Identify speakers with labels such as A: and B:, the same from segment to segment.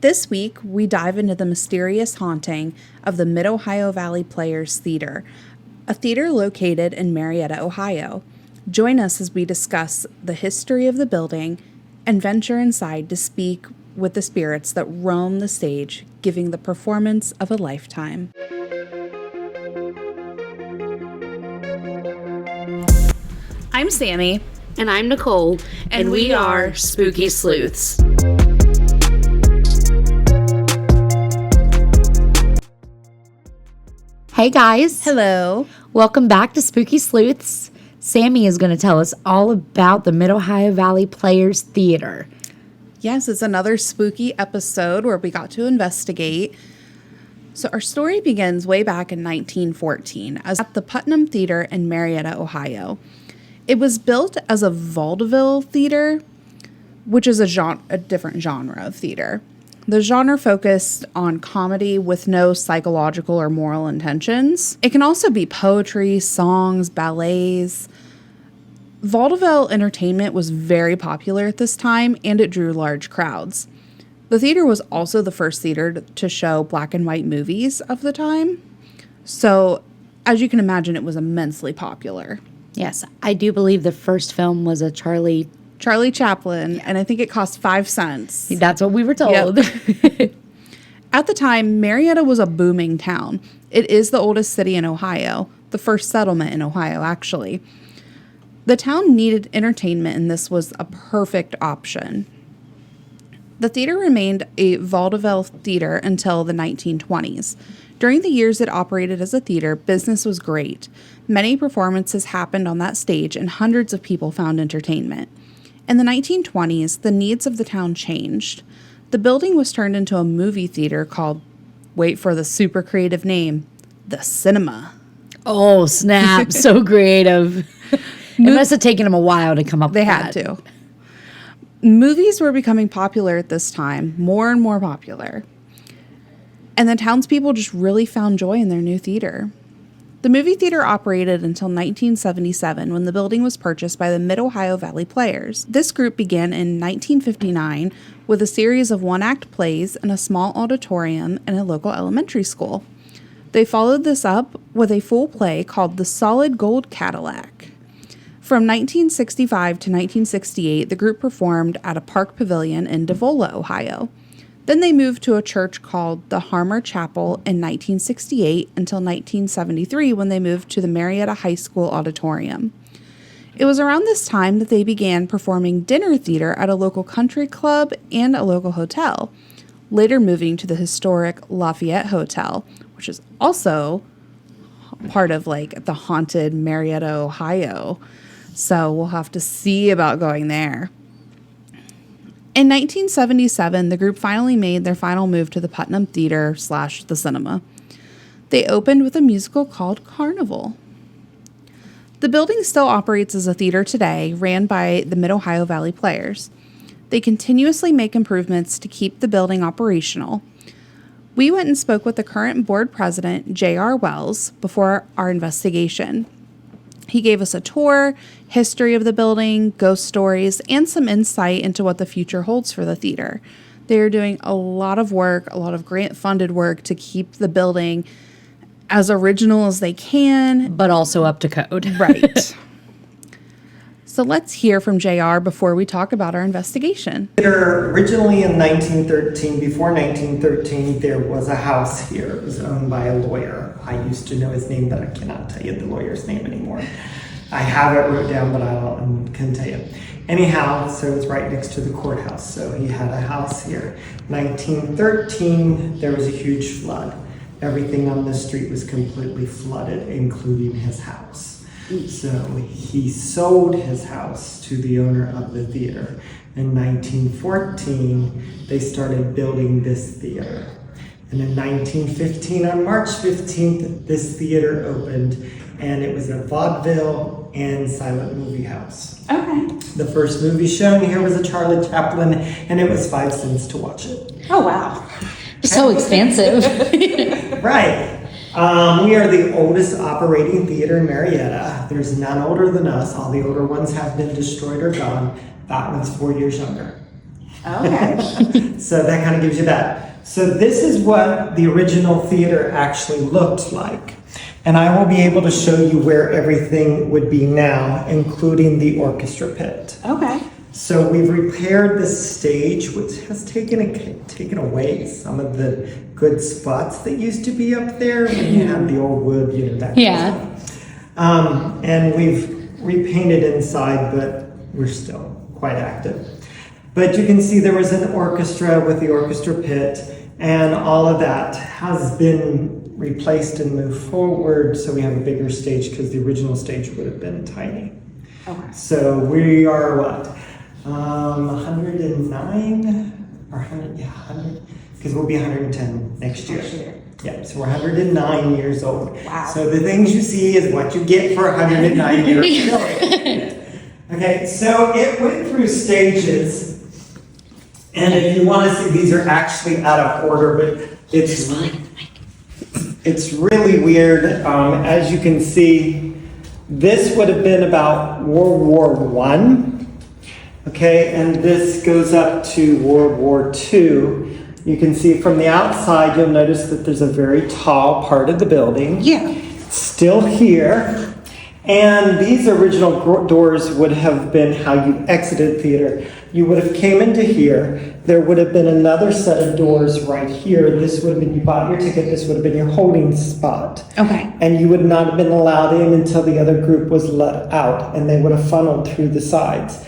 A: This week, we dive into the mysterious haunting of the Mid-Ohio Valley Players Theater, a theater located in Marietta, Ohio. Join us as we discuss the history of the building and venture inside to speak with the spirits that roam the stage, giving the performance of a lifetime. I'm Sammy.
B: And I'm Nicole.
A: And we are Spooky Sleuths.
B: Hey guys.
A: Hello.
B: Welcome back to Spooky Sleuths. Sammy is going to tell us all about the Mid-Ohio Valley Players Theater.
A: Yes, it's another spooky episode where we got to investigate. So our story begins way back in 1914 at the Putnam Theatre in Marietta, Ohio. It was built as a vaudeville theater, which is a different genre of theater. The genre focused on comedy with no psychological or moral intentions. It can also be poetry, songs, ballets. Vaudeville entertainment was very popular at this time, and it drew large crowds. The theater was also the first theater to show black and white movies of the time. So, as you can imagine, it was immensely popular.
B: Yes, I do believe the first film was a Charlie
A: Chaplin, and I think it cost 5 cents.
B: That's what we were told.
A: Yep. At the time, Marietta was a booming town. It is the oldest city in Ohio, the first settlement in Ohio, actually. The town needed entertainment, and this was a perfect option. The theater remained a vaudeville theater until the 1920s. During the years it operated as a theater, business was great. Many performances happened on that stage, and hundreds of people found entertainment. In the 1920s, the needs of the town changed. The building was turned into a movie theater called, wait for the super creative name, the Cinema.
B: Oh, snap. So creative. It must have taken them a while to come up with that.
A: They had to. Movies were becoming popular at this time, more and more popular. And the townspeople just really found joy in their new theater. The movie theater operated until 1977 when the building was purchased by the Mid-Ohio Valley Players. This group began in 1959 with a series of one-act plays in a small auditorium in a local elementary school. They followed this up with a full play called The Solid Gold Cadillac. From 1965 to 1968, the group performed at a park pavilion in Devola, Ohio. Then they moved to a church called the Harmer Chapel in 1968 until 1973 when they moved to the Marietta High School auditorium. It was around this time that they began performing dinner theater at a local country club and a local hotel, later moving to the historic Lafayette Hotel, which is also part of like the haunted Marietta, Ohio. So we'll have to see about going there. In 1977, the group finally made their final move to the Putnam Theatre / the Cinema. They opened with a musical called Carnival. The building still operates as a theater today, ran by the Mid-Ohio Valley Players. They continuously make improvements to keep the building operational. We went and spoke with the current board president, J.R. Wells, before our investigation. He gave us a tour, history of the building, ghost stories, and some insight into what the future holds for the theater. They are doing a lot of work, a lot of grant-funded work to keep the building as original as they can.
B: But also up to code.
A: Right. So let's hear from JR before we talk about our investigation.
C: Originally in 1913, before 1913, there was a house here. It was owned by a lawyer. I used to know his name, but I cannot tell you the lawyer's name anymore. I have it wrote down, but I couldn't tell you. Anyhow, so it's right next to the courthouse. So he had a house here. 1913, there was a huge flood. Everything on the street was completely flooded, including his house. So he sold his house to the owner of the theater. In 1914, they started building this theater. And in 1915, on March 15th, this theater opened, and it was a vaudeville and silent movie house.
A: Okay.
C: The first movie shown here was a Charlie Chaplin, and it was 5 cents to watch it.
A: Oh, wow.
B: So expensive.
C: Right. We are the oldest operating theater in Marietta. There's none older than us. All the older ones have been destroyed or gone. That one's 4 years younger.
A: Okay.
C: So that kind of gives you that. So this is what the original theater actually looked like. And I will be able to show you where everything would be now, including the orchestra pit.
A: Okay.
C: So we've repaired the stage, which has taken away some of the good spots that used to be up there when you had the old wood, that
B: Yeah.
C: kind of stuff. And we've repainted inside, but we're still quite active. But you can see there was an orchestra with the orchestra pit, and all of that has been replaced and moved forward, so we have a bigger stage because the original stage would have been tiny.
A: Okay.
C: So we are what? 109 or 100, yeah, 100, because we'll be 110 next year. Yeah, so we're 109 years old.
A: Wow.
C: So the things you see is what you get for 109 years old. Okay, so it went through stages, and if you want to see, these are actually out of order, but it's really weird. As you can see, this would have been about World War I. Okay, and this goes up to World War II. You can see from the outside, you'll notice that there's a very tall part of the building.
A: Yeah.
C: Still here. And these original doors would have been how you exited theater. You would have came into here. There would have been another set of doors right here. This would have been, you bought your ticket, this would have been your holding spot.
A: Okay.
C: And you would not have been allowed in until the other group was let out, and they would have funneled through the sides.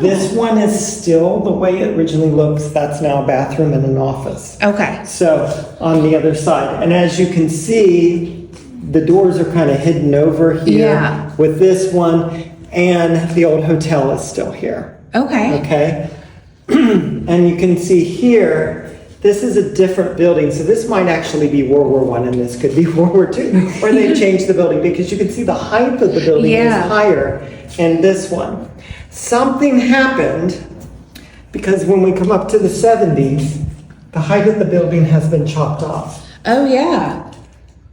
C: This one is still the way it originally looks. That's now a bathroom and an office.
A: Okay.
C: So on the other side. And as you can see, the doors are kind of hidden over here
A: Yeah.
C: with this one, and the old hotel is still here.
A: Okay.
C: Okay. And you can see here, this is a different building. So this might actually be World War I, and this could be World War II, or they changed the building, because you can see the height of the building
A: Yeah.
C: is higher in this one. Something happened, because when we come up to the 70s, the height of the building has been chopped off.
A: Oh, yeah.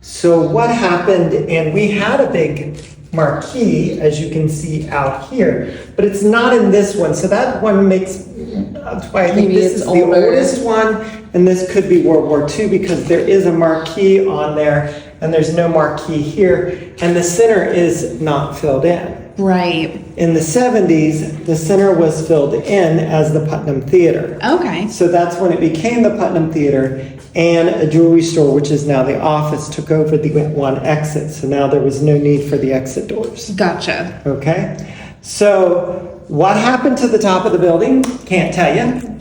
C: So what happened, and we had a big marquee, as you can see out here, but it's not in this one. So that one makes, that's why I think
A: Maybe
C: this
A: it's
C: is the
A: older.
C: oldest one, and this could be World War II, because there is a marquee on there, and there's no marquee here, and the center is not filled in.
A: Right.
C: In the 70s, the center was filled in as the Putnam Theatre.
A: Okay.
C: So that's when it became the Putnam Theatre, and a jewelry store, which is now the office, took over the one exit. So now there was no need for the exit doors.
A: Gotcha.
C: Okay? So what happened to the top of the building? Can't tell you.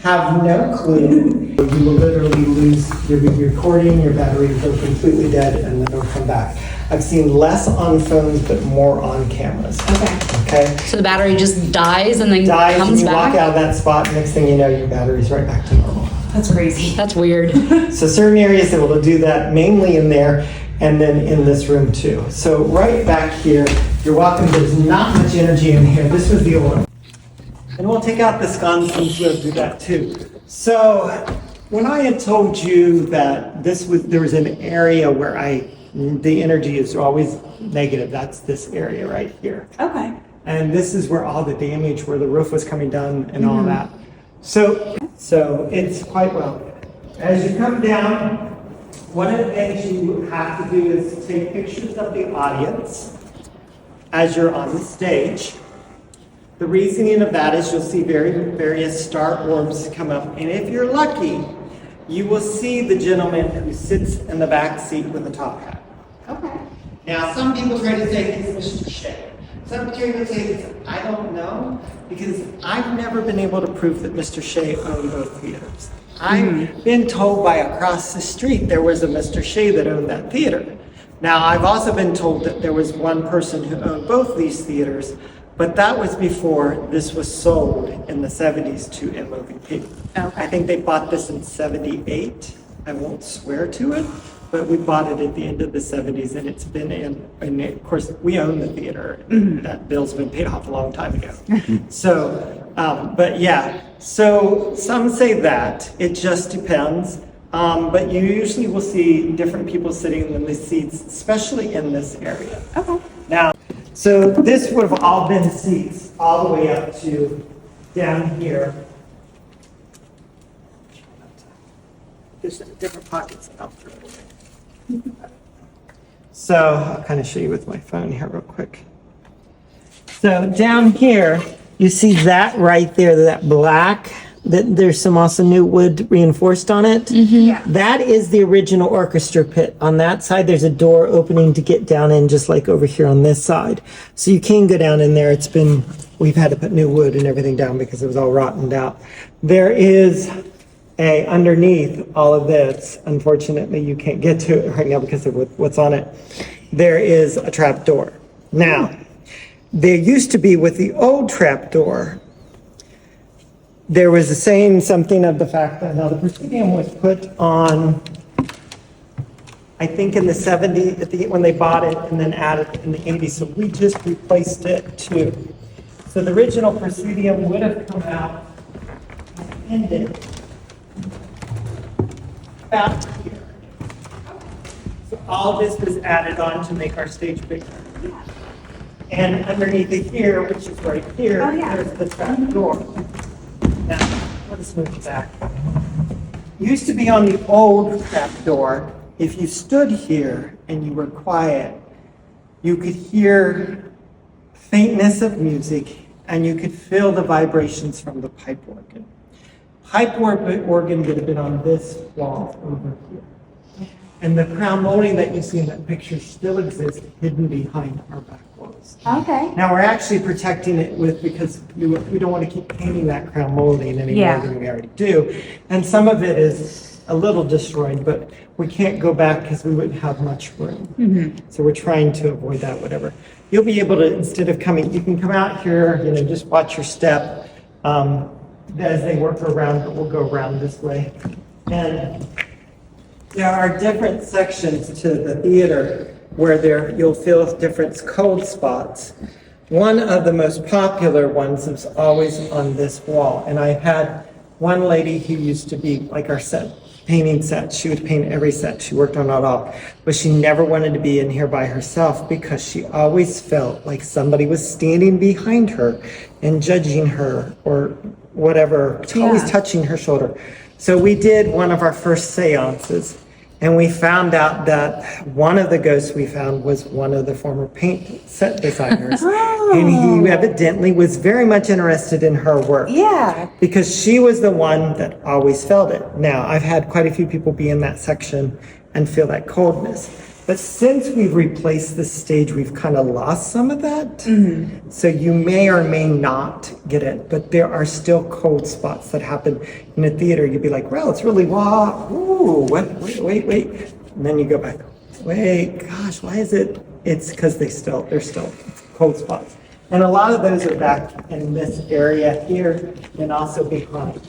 C: Have no clue. You will literally lose your recording, your battery will go completely dead, and then it'll come back. I've seen less on phones, but more on cameras.
A: Okay.
C: Okay?
B: So the battery just dies and then
C: Dies, and
B: comes
C: you walk
B: back?
C: out of that spot, next thing you know, your battery's right back to normal.
A: That's crazy.
B: That's weird.
C: So certain areas that will do that, mainly in there, and then in this room too. So right back here, you're welcome. There's not much energy in here. This was the old one. And we'll take out the sconces, we'll do that too. So when I had told you that there was an area where the energy is always negative, that's this area right here.
A: Okay.
C: And this is where all the damage, where the roof was coming down and all that. So it's quite well. As you come down, one of the things you have to do is take pictures of the audience as you're on the stage. The reasoning of that is you'll see various star orbs come up, and if you're lucky, you will see the gentleman who sits in the back seat with the top hat.
A: Okay.
C: Now, some people try to say it's Mr. Shea. Some people say it's, I don't know, because I've never been able to prove that Mr. Shea owned both theaters. I've been told by across the street there was a Mr. Shea that owned that theater. Now, I've also been told that there was one person who owned both these theaters, but that was before this was sold in the 70s to MOVP.
A: Okay.
C: I think they bought this in 78. I won't swear to it, but we bought it at the end of the 70s, and it's been in, and of course, we own the theater. That bill's been paid off a long time ago. So, but yeah, so some say that. It just depends. But you usually will see different people sitting in the seats, especially in this area.
A: Okay.
C: Now, so this would have all been seats all the way up to down here. there's different pockets that I'll throw away. So I'll kind of show you with my phone here real quick. So down here, you see that right there, that black, that there's some also new wood reinforced on it. That is the original orchestra pit. On that side, there's a door opening to get down in, just like over here on this side. So you can go down in there. We've had to put new wood and everything down because it was all rotted out. There is underneath all of this, unfortunately, you can't get to it right now because of what's on it. There is a trap door. Now, there used to be with the old trap door, there was a saying something of the fact that now the proscenium was put on, I think in the 70s, when they bought it, and then added in the 80s. So we just replaced it too. So the original proscenium would have come out and ended about here. So all this was added on to make our stage bigger. And underneath it here, which is right here, there's the trap door. Now, let's move it back. Used to be on the old trap door, if you stood here and you were quiet, you could hear faintness of music and you could feel the vibrations from the pipe organ. Pipe organ would have been on this wall over here. And the crown molding that you see in that picture still exists hidden behind our back walls.
A: Okay.
C: Now we're actually protecting it because we don't want to keep painting that crown molding any more than we already do. And some of it is a little destroyed, but we can't go back because we wouldn't have much room. So we're trying to avoid that, whatever. You'll be able to, instead of coming, you can come out here, just watch your step as they work around, but we'll go around this way. And there are different sections to the theater where you'll feel different cold spots. One of the most popular ones is always on this wall. And I had one lady who used to be like our painting set. She would paint every set. She worked on it all. But she never wanted to be in here by herself because she always felt like somebody was standing behind her and judging her or whatever, always touching her shoulder. So we did one of our first seances. And we found out that one of the ghosts we found was one of the former paint set designers. And he evidently was very much interested in her work.
A: Yeah.
C: Because she was the one that always felt it. Now, I've had quite a few people be in that section and feel that coldness. But since we've replaced the stage, we've kind of lost some of that. So you may or may not get it, but there are still cold spots that happen in a theater. You'd be like, well, it's really ooh, wait. And then you go back, wait, gosh, why is it? It's because they're still cold spots. And a lot of those are back in this area here and also behind.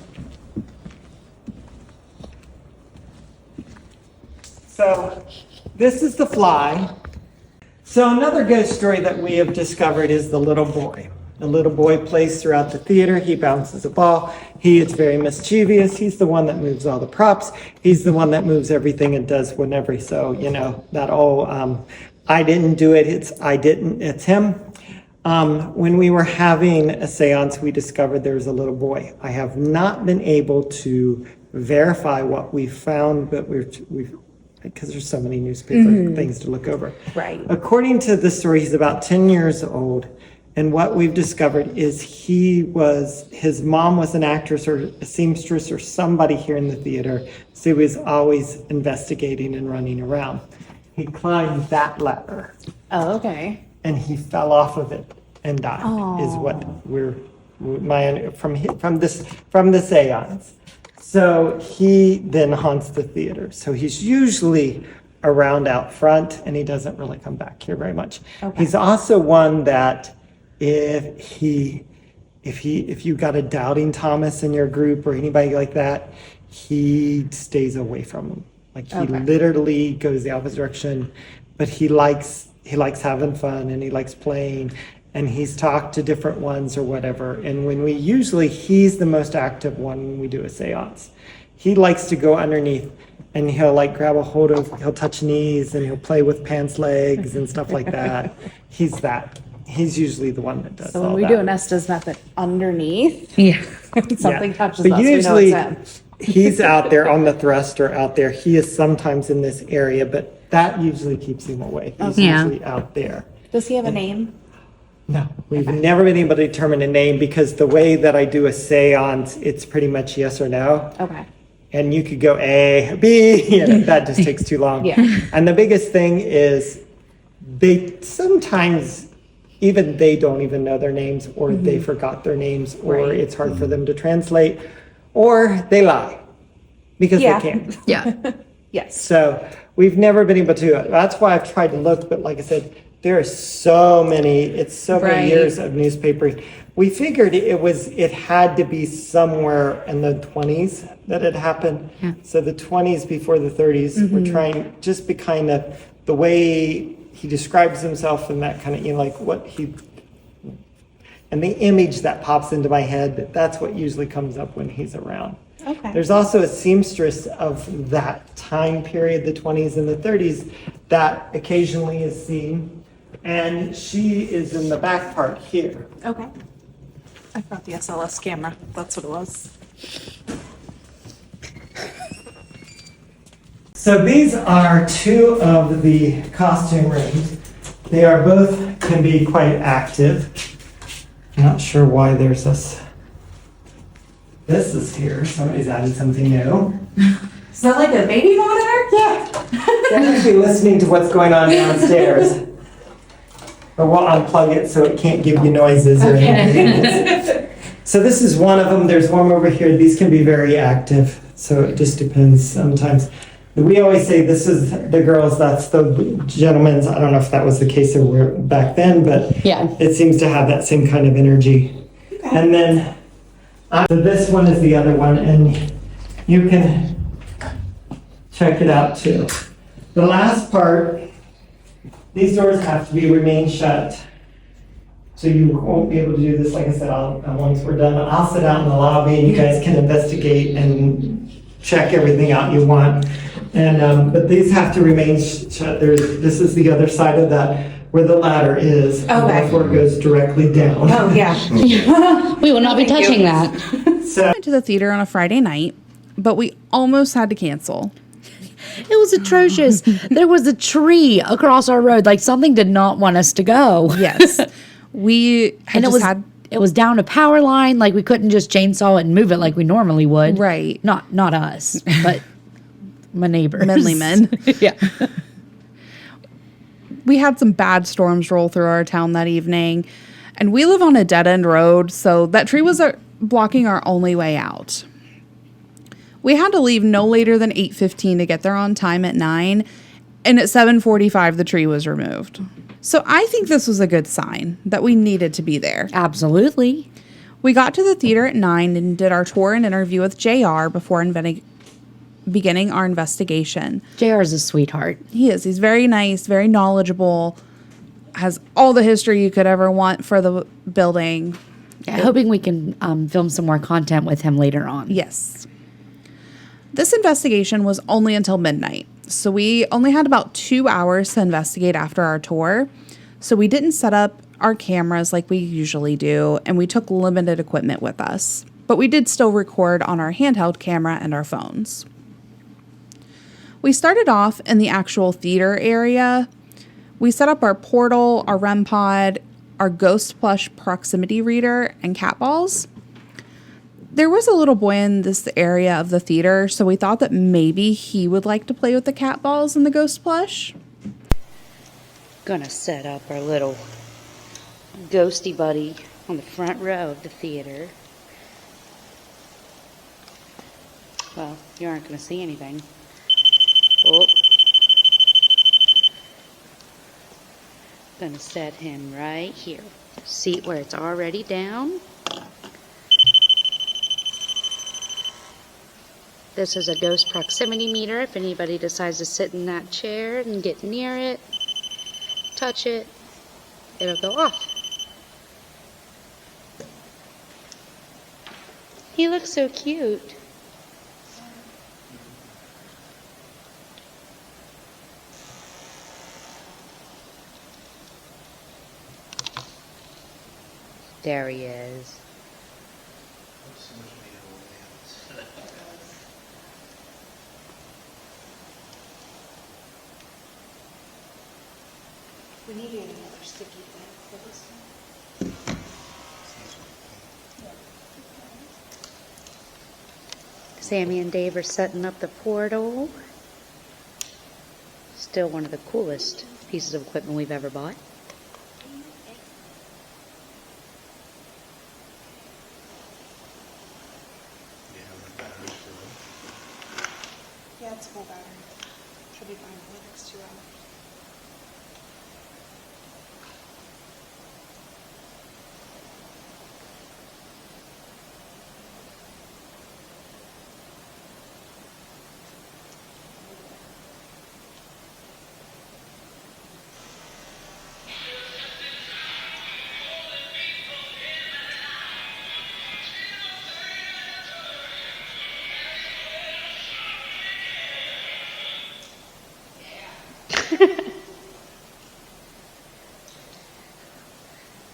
C: So this is the fly. So another ghost story that we have discovered is the little boy. The little boy plays throughout the theater. He bounces a ball. He is very mischievous. He's the one that moves all the props. He's the one that moves everything and does whenever. So, that old, I didn't do it. It's him. When we were having a seance, we discovered there was a little boy. I have not been able to verify what we found, but because there's so many newspaper things to look over.
A: Right.
C: According to the story, he's about 10 years old. And what we've discovered is his mom was an actress or a seamstress or somebody here in the theater. So he was always investigating and running around. He climbed that ladder.
A: Oh, okay.
C: And he fell off of it and died, is what from the seance. So he then haunts the theater. So he's usually around out front and he doesn't really come back here very much. Okay. He's also one that if you got a doubting Thomas in your group or anybody like that, he stays away from them. Like he literally goes the opposite direction, but he likes having fun and he likes playing. And he's talked to different ones or whatever. And he's the most active one when we do a seance. He likes to go underneath and he'll he'll touch knees and he'll play with pants legs and stuff like that. He's usually the one that does
A: So when we do an Estes method underneath,
B: Yeah.
A: something touches
C: but
A: us,
C: usually,
A: we know it's him.
C: he's out there on the thruster out there. He is sometimes in this area, but that usually keeps him away. He's
B: Yeah.
C: usually out there.
A: Does he have a name?
C: No, we've never been able to determine a name because the way that I do a seance, it's pretty much yes or no.
A: Okay.
C: And you could go A, B, you know, that just takes too long.
A: Yeah.
C: And the biggest thing is they sometimes, even they don't even know their names, or they forgot their names, or
A: Right.
C: it's hard for them to translate, or they lie because
A: Yeah.
C: they can't.
B: Yeah.
A: Yes.
C: So we've never been able to. That's why I've tried to look, but like I said, there are so many. It's so many
A: Right.
C: years of newspapers. We figured it had to be somewhere in the 20s that it happened.
B: Yeah.
C: So the 20s before the 30s. We're trying just be kind of the way he describes himself and that kind of, you know, like what he. And the image that pops into my head, that's what usually comes up when he's around.
A: Okay.
C: There's also a seamstress of that time period, the 20s and the 30s, that occasionally is seen. And she is in the back part here.
A: Okay.
D: I brought the SLS camera. That's what it was.
C: So these are two of the costume rooms. They are both can be quite active. Not sure why there's this. This is here. Somebody's added something new.
A: Is that like a baby monitor?
C: Yeah. They're actually listening to what's going on downstairs. But we'll unplug it so it can't give you noises or anything. So this is one of them. There's one over here. These can be very active. So it just depends sometimes. We always say this is the girls, that's the gentlemen's. I don't know if that was the case or back then, but
B: Yeah.
C: it seems to have that same kind of energy. And then so this one is the other one, and you can check it out too. The last part, these doors have to remain shut. So you won't be able to do this. Like I said, once we're done, I'll sit out in the lobby and you guys can investigate and check everything out you want. And but these have to remain shut. This is the other side of that where the ladder is.
A: Okay.
C: And therefore it goes directly down.
A: Oh, yeah.
B: We will not be
A: Thank
B: touching
A: you.
B: that.
C: So
A: Went to the theater on a Friday night, but we almost had to cancel.
B: It was atrocious. There was a tree across our road. Like something did not want us to go.
A: Yes. We had
B: And it was down a power line. Like we couldn't just chainsaw it and move it like we normally would.
A: Right.
B: Not us, but my neighbors.
A: Manly men.
B: Yeah.
A: We had some bad storms roll through our town that evening, and we live on a dead-end road, so that tree was blocking our only way out. We had to leave no later than 8:15 to get there on time at 9, and at 7:45 the tree was removed. So I think this was a good sign that we needed to be there.
B: Absolutely.
A: We got to the theater at 9 and did our tour and interview with JR before beginning our investigation.
B: JR is a sweetheart.
A: He is. He's very nice, very knowledgeable, has all the history you could ever want for the building.
B: Yeah, hoping we can film some more content with him later on.
A: Yes. This investigation was only until midnight. So we only had about 2 hours to investigate after our tour. So we didn't set up our cameras like we usually do, and we took limited equipment with us. But we did still record on our handheld camera and our phones. We started off in the actual theater area. We set up our portal, our REM pod, our ghost plush proximity reader, and cat balls. There was a little boy in this area of the theater, so we thought that maybe he would like to play with the cat balls and the ghost plush.
B: Gonna set up our little ghosty buddy on the front row of the theater. Well, you aren't gonna see anything. Oh. Gonna set him right here. Seat where it's already down. This is a ghost proximity meter. If anybody decides to sit in that chair and get near it, touch it, it'll go off. He looks so cute. There he is.
D: We need another sticky thing for this one.
B: Sammy and Dave are setting up the portal. Still one of the coolest pieces of equipment we've ever bought.
D: Yeah, it's full battery. Should be fine for the next 2 hours.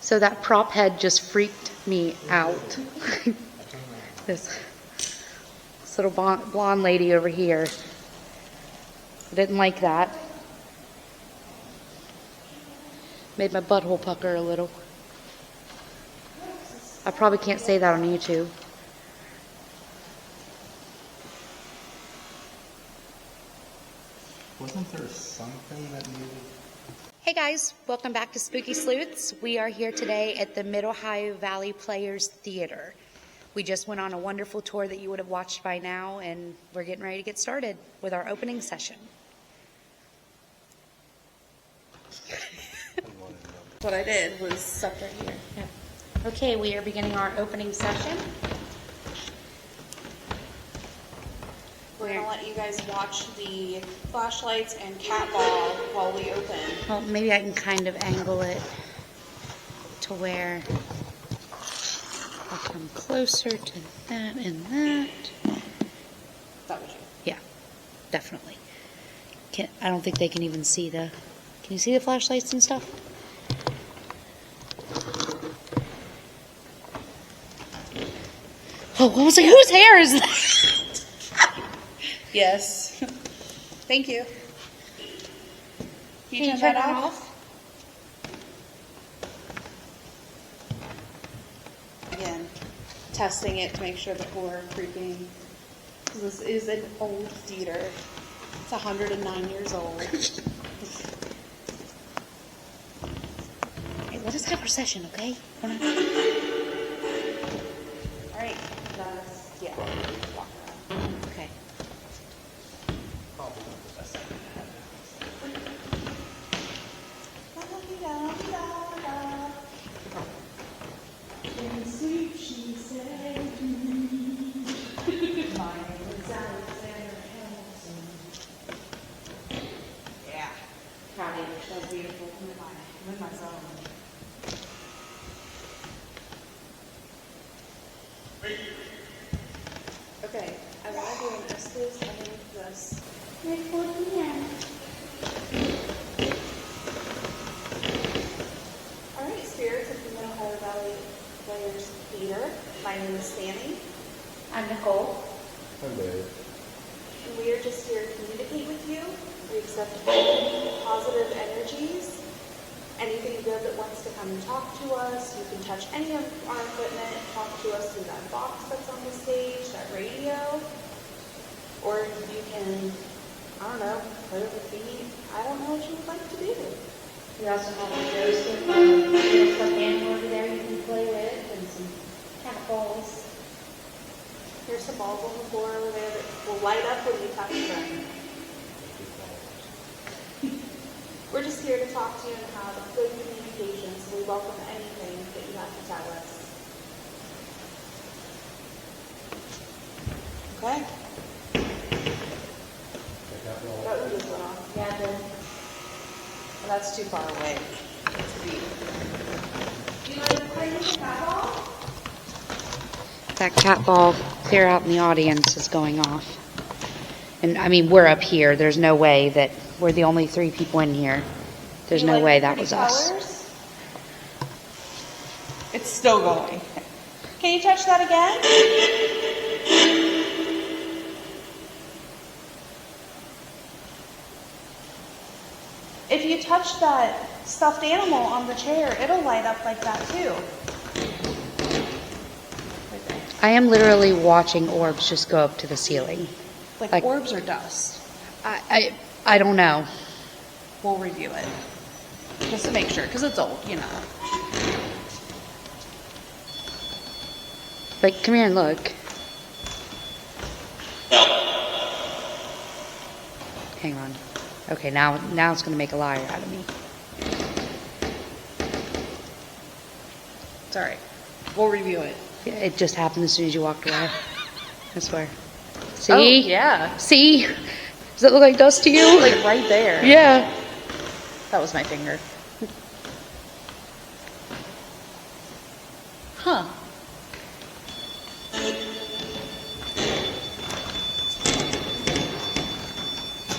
B: So that prop head just freaked me out. This little blonde lady over here. I didn't like that. Made my butthole pucker a little. I probably can't say that on YouTube.
E: Wasn't there something that needed?
B: Hey guys, welcome back to Spooky Sleuths. We are here today at the Mid-Ohio Valley Players Theater. We just went on a wonderful tour that you would have watched by now, and we're getting ready to get started with our opening session.
D: What I did was stuck right here.
B: Okay, we are beginning our opening session.
D: We're going to let you guys watch the flashlights and cat ball while we open.
B: Well, maybe I can kind of angle it to where I'll come closer to that and that.
D: That was you.
B: Yeah, definitely. I don't think they can even see the... Can you see the flashlights and stuff? Oh, what was it? Whose hair is that?
D: Yes. Thank you. Can you turn that off? Again, testing it to make sure the floor creaking. This is an old theater. It's 109 years old.
B: Hey, let us have our session, okay?
D: All right. That's, yeah. Walk around.
B: Okay.
D: In sleep, she said to me, my name is Alexander Hamilton. Yeah. Proud of you. So beautiful. I'm in my zone. Okay, I want to do an exclusive underneath this. All right, spirits of the Mid-Ohio Valley Players Theater. My name is Sammy.
B: I'm Nicole.
E: I'm Dave.
D: And we are just here to communicate with you. We accept any positive energies. Anything good that wants to come and talk to us. You can touch any of our equipment, talk to us through that box that's on the stage, that radio. Or you can, I don't know, play with the feet. I don't know what you would like to do.
B: We also have a Joseph, little stuffed animal over there you can play with, and some cat balls.
D: There's some balls on the floor over there that will light up when you touch them. We're just here to talk to you and have good communication, so we welcome anything that you have to tell us. Okay? That one just went off.
B: Yeah, the
D: Well, that's too far away to be.
B: that cat ball clear out in the audience is going off. And I mean, we're up here. There's no way that we're the only 3 people in here. There's no way that was us.
D: It's still going. Can you touch that again? If you touch that stuffed animal on the chair, it'll light up like that too. Right there.
B: I am literally watching orbs just go up to the ceiling.
D: Like orbs or dust.
B: I don't know.
D: We'll review it. Just to make sure, because it's old, you know.
B: But come here and look. Hang on. Okay, now it's going to make a liar out of me.
D: It's alright. We'll review it.
B: It just happened as soon as you walked away. I swear. See?
D: Oh, yeah.
B: See? Does that look like dust to you?
D: Like right there.
B: Yeah.
D: That was my finger. Huh.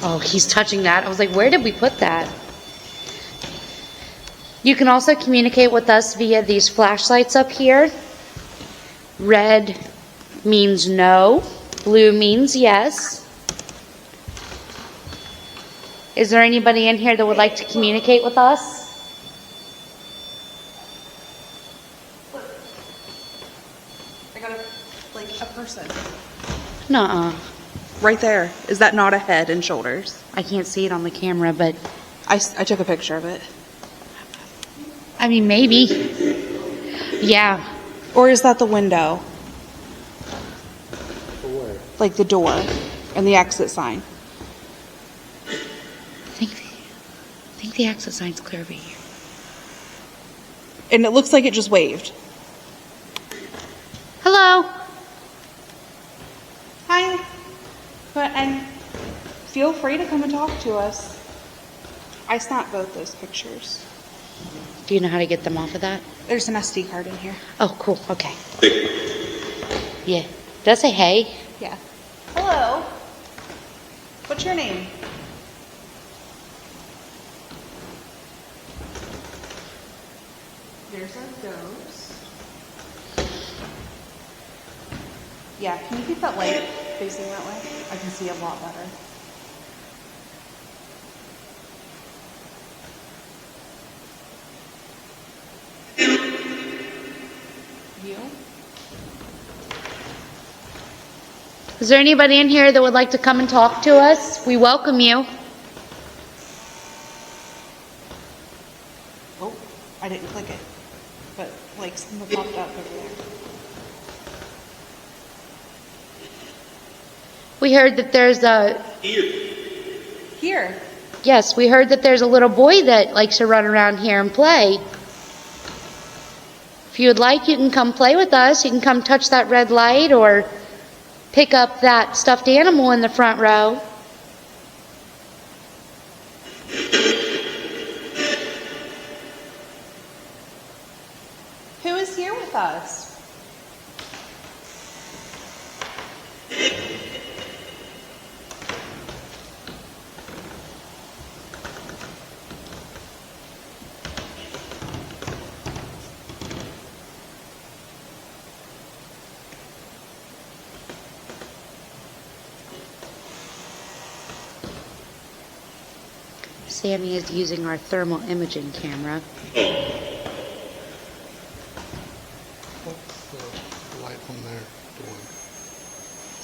B: Oh, he's touching that. I was like, where did we put that? You can also communicate with us via these flashlights up here. Red means no. Blue means yes. Is there anybody in here that would like to communicate with us?
D: I got a person.
B: Nuh-uh.
D: Right there. Is that not a head and shoulders?
B: I can't see it on the camera, but
D: I took a picture of it.
B: I mean, maybe. Yeah.
D: Or is that the window?
E: For where?
D: Like the door and the exit sign.
B: I think the exit sign's clear over here.
D: And it looks like it just waved.
B: Hello.
D: Hi. And feel free to come and talk to us. I snapped both those pictures.
B: Do you know how to get them off of that?
D: There's an SD card in here.
B: Oh, cool. Okay. Yeah. Does it say hey?
D: Yeah. Hello. What's your name? There's our ghost. Yeah, can you keep that light facing that way? I can see a lot better. You?
B: Is there anybody in here that would like to come and talk to us? We welcome you.
D: Oh, I didn't click it. But like something popped up over there.
B: We heard that there's a...
D: Here.
B: Yes, we heard that there's a little boy that likes to run around here and play. If you would like, you can come play with us. You can come touch that red light or pick up that stuffed animal in the front row.
D: Who is here with us?
B: Sammy is using our thermal imaging camera.
E: What's the light on there doing?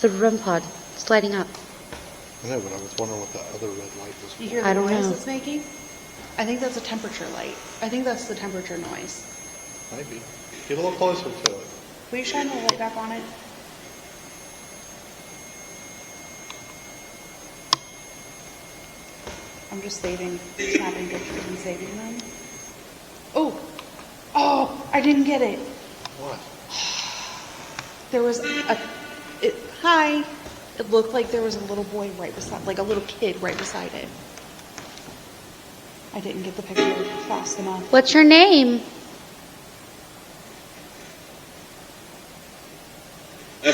B: The REM pod. It's lighting up.
E: I know, but I was wondering what that other red light was for.
D: You hear
B: I
D: the
B: don't
D: noise
B: know.
D: it's making? I think that's a temperature light. I think that's the temperature noise.
E: Maybe. Get a little closer to it.
D: Will you shine the light back on it? I'm just snapping pictures and saving them. Oh! Oh! I didn't get it.
E: What?
D: There was hi! It looked like there was a little boy right beside, like a little kid right beside it. I didn't get the picture fast enough.
B: What's your name?
D: I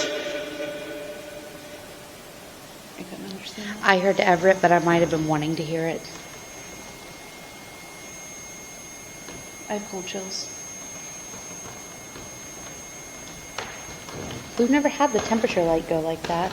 D: couldn't understand that.
B: I heard Everett, but I might have been wanting to hear it.
D: I have cold chills.
B: We've never had the temperature light go like that.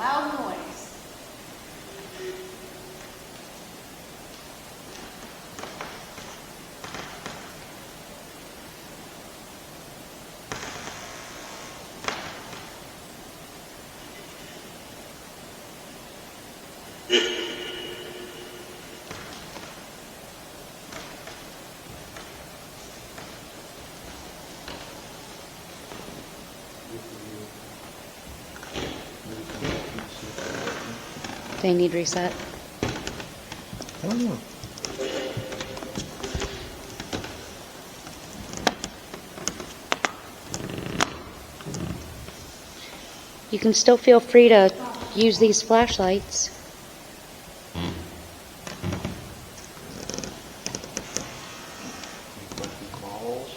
B: loud noise. Do I need reset?
E: I don't know.
B: You can still feel free to use these flashlights.
E: Balls.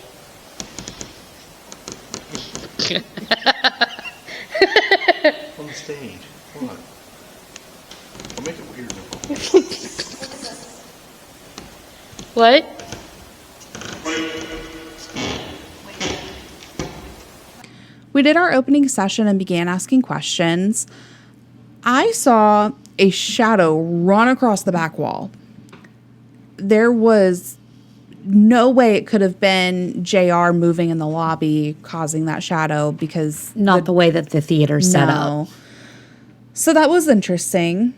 E: On the stage. Come on. I'll make it weird.
B: What?
A: We did our opening session and began asking questions. I saw a shadow run across the back wall. There was no way it could have been JR moving in the lobby causing that shadow because
F: Not the way that the theater's set up.
A: no. So that was interesting.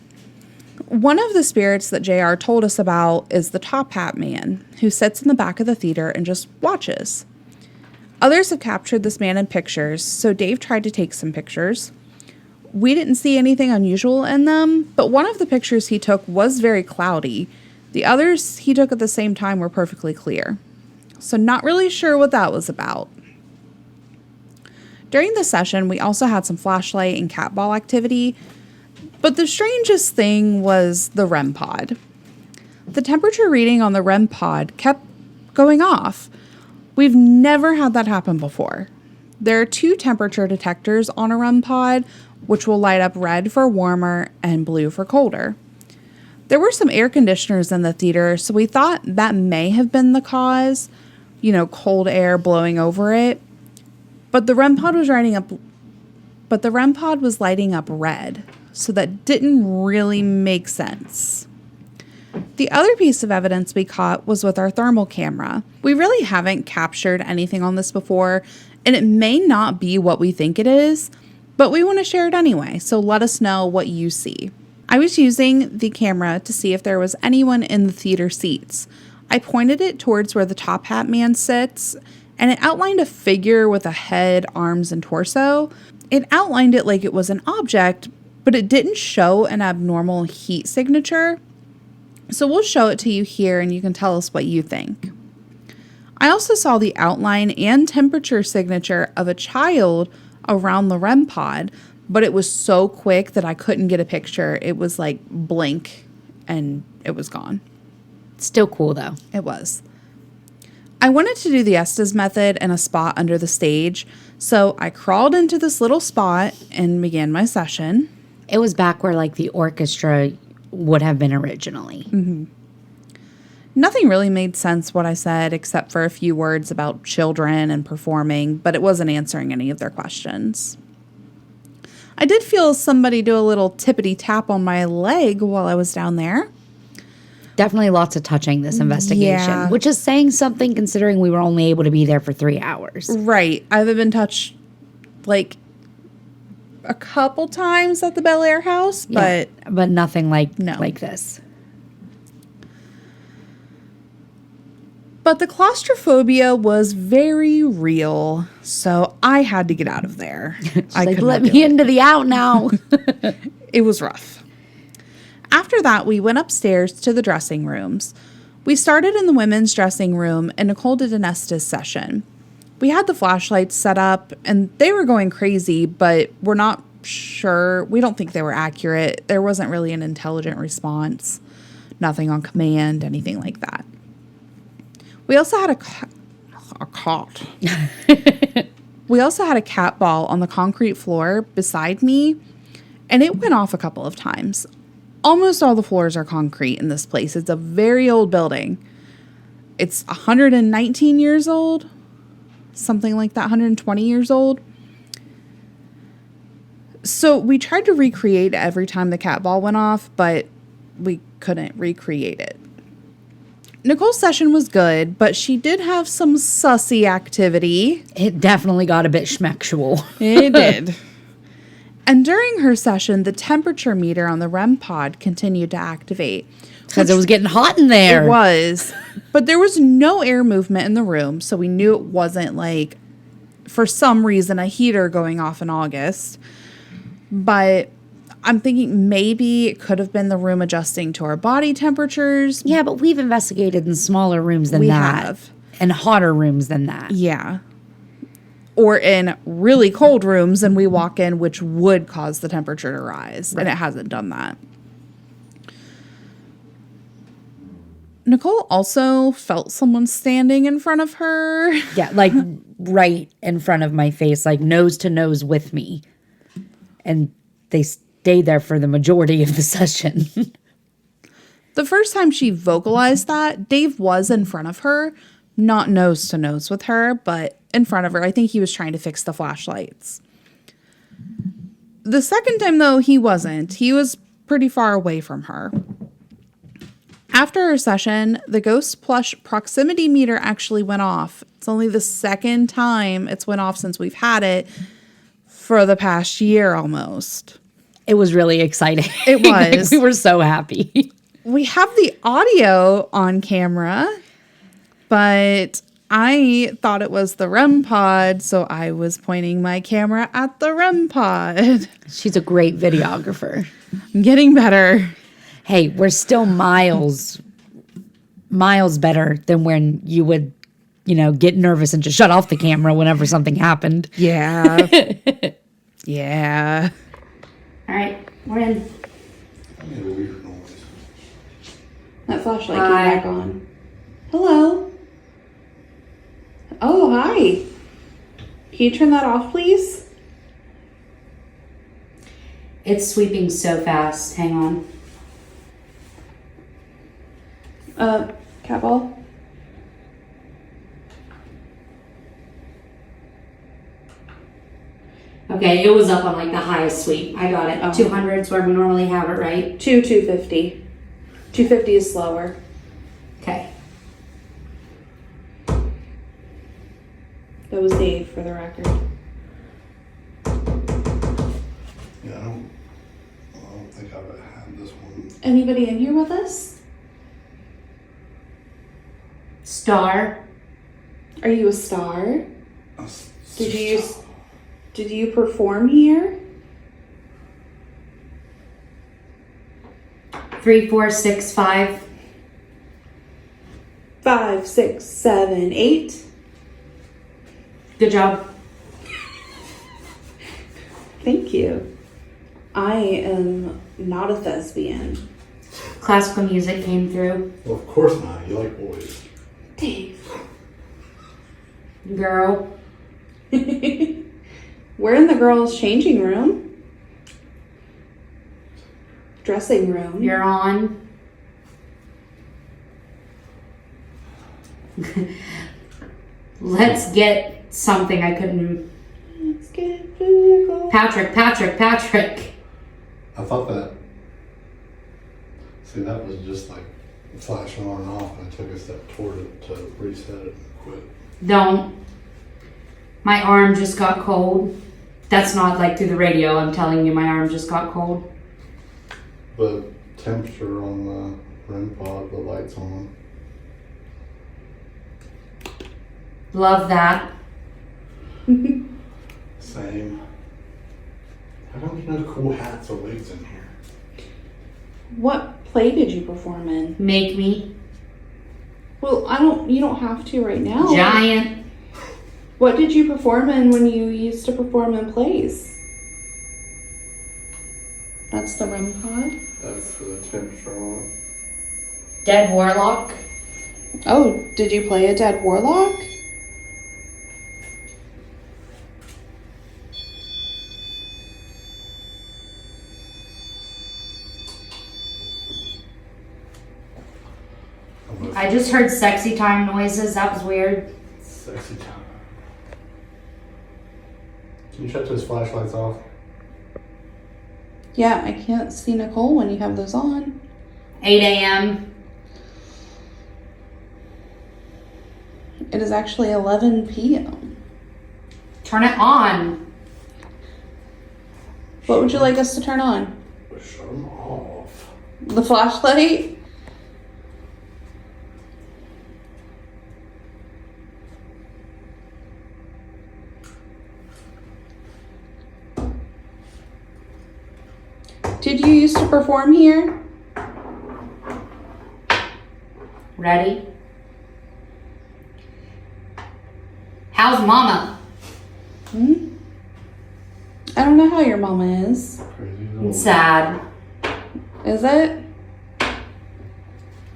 A: One of the spirits that JR told us about is the Tophat Man, who sits in the back of the theater and just watches. Others have captured this man in pictures, so Dave tried to take some pictures. We didn't see anything unusual in them, but one of the pictures he took was very cloudy. The others he took at the same time were perfectly clear. So not really sure what that was about. During the session, we also had some flashlight and cat ball activity, but the strangest thing was the REM pod. The temperature reading on the REM pod kept going off. We've never had that happen before. There are 2 temperature detectors on a REM pod, which will light up red for warmer and blue for colder. There were some air conditioners in the theater, so we thought that may have been the cause, cold air blowing over it. But the REM pod was lighting up red, so that didn't really make sense. The other piece of evidence we caught was with our thermal camera. We really haven't captured anything on this before, and it may not be what we think it is, but we want to share it anyway, so let us know what you see. I was using the camera to see if there was anyone in the theater seats. I pointed it towards where the Tophat Man sits, and it outlined a figure with a head, arms, and torso. It outlined it like it was an object, but it didn't show an abnormal heat signature. So we'll show it to you here and you can tell us what you think. I also saw the outline and temperature signature of a child around the REM pod, but it was so quick that I couldn't get a picture. It was like blink and it was gone.
F: Still cool, though.
A: It was. I wanted to do the Estes method in a spot under the stage, so I crawled into this little spot and began my session.
F: It was back where, the orchestra would have been originally.
A: Mm-hmm. Nothing really made sense what I said except for a few words about children and performing, but it wasn't answering any of their questions. I did feel somebody do a little tippity tap on my leg while I was down there.
F: Definitely lots of touching this investigation,
A: Yeah.
F: which is saying something considering we were only able to be there for 3 hours.
A: Right. I've been touched a couple times at the Bel Air house, but
F: But nothing like
A: No.
F: this.
A: But the claustrophobia was very real, so I had to get out of there. I
F: Like,
A: could
F: let
A: not do
F: me
A: it.
F: into the out now.
A: It was rough. After that, we went upstairs to the dressing rooms. We started in the women's dressing room, and Nicole did an Estes session. We had the flashlights set up, and they were going crazy, but we're not sure. We don't think they were accurate. There wasn't really an intelligent response. Nothing on command, anything like that. We also had a cot. We also had a cat ball on the concrete floor beside me, and it went off a couple of times. Almost all the floors are concrete in this place. It's a very old building. It's 119 years old, something like that, 120 years old. So we tried to recreate every time the cat ball went off, but we couldn't recreate it. Nicole's session was good, but she did have some sussy activity.
F: It definitely got a bit schmexual.
A: It did. And during her session, the temperature meter on the REM pod continued to activate.
F: Because it was getting hot in there.
A: It was. But there was no air movement in the room, so we knew it wasn't like, for some reason, a heater going off in August. But I'm thinking maybe it could have been the room adjusting to our body temperatures.
F: Yeah, but we've investigated in smaller rooms than
A: We
F: that.
A: have.
F: And hotter rooms than that.
A: Yeah. Or in really cold rooms, and we walk in, which would cause the temperature to rise. And it hasn't done that. Nicole also felt someone standing in front of her.
F: Yeah, like right in front of my face, like nose to nose with me. And they stayed there for the majority of the session.
A: The first time she vocalized that, Dave was in front of her, not nose to nose with her, but in front of her. I think he was trying to fix the flashlights. The second time, though, he wasn't. He was pretty far away from her. After her session, the ghost plush proximity meter actually went off. It's only the second time it's went off since we've had it for the past year almost.
F: It was really exciting.
A: It was.
F: We were so happy.
A: We have the audio on camera, but I thought it was the REM pod, so I was pointing my camera at the REM pod.
F: She's a great videographer.
A: I'm getting better.
F: Hey, we're still miles better than when you would, get nervous and just shut off the camera whenever something happened.
A: Yeah. Yeah.
F: All right, we're in.
E: I made a weird noise.
A: That flashlight
F: Hi.
A: came back on. Hello. Oh, hi. Can you turn that off, please?
F: It's sweeping so fast. Hang on.
A: Cat ball?
F: Okay, it was up on like the highest sweep. I got it.
A: Oh.
F: 200 is where we normally have it, right?
A: 250. 250 is slower.
F: Okay.
A: That was Dave, for the record.
E: Yeah, I don't think I've had this one.
A: Anybody in here with us?
F: Star.
A: Are you a star? Did you perform here?
F: 3, 4, 6, 5.
A: 5, 6, 7, 8.
F: Good job.
A: Thank you. I am not a thespian.
F: Classical music came through.
E: Well, of course not. You like boys.
A: Dave.
F: Girl.
A: We're in the girls' changing room. Dressing room.
F: You're on. Let's get something I couldn't.
A: Let's get physical.
F: Patrick.
E: I thought that. See, that was just like flashing on and off, and I took a step toward it to reset it and quit.
F: Don't. My arm just got cold. That's not like through the radio. I'm telling you, my arm just got cold.
E: The temperature on the REM pod, the lights on.
F: Love that.
E: Same. How come there's no cool hats or wigs in here?
A: What play did you perform in?
F: Make me
A: Well, you don't have to right now.
F: giant.
A: What did you perform in when you used to perform in plays? That's the REM pod.
E: That's for the temperature on it.
F: Dead warlock.
A: Oh, did you play a dead warlock?
F: I just heard sexy time noises. That was weird.
E: Sexy time. Can you shut those flashlights off?
A: Yeah, I can't see Nicole when you have those on.
B: 8 a.m.
A: It is actually 11 p.m.
B: Turn it on.
A: What would you like us to turn on?
E: Shut them off.
A: The flashlight? Did you used to perform here?
B: Ready? How's mama?
A: I don't know how your mama is.
E: Crazy little.
B: Sad.
A: Is it?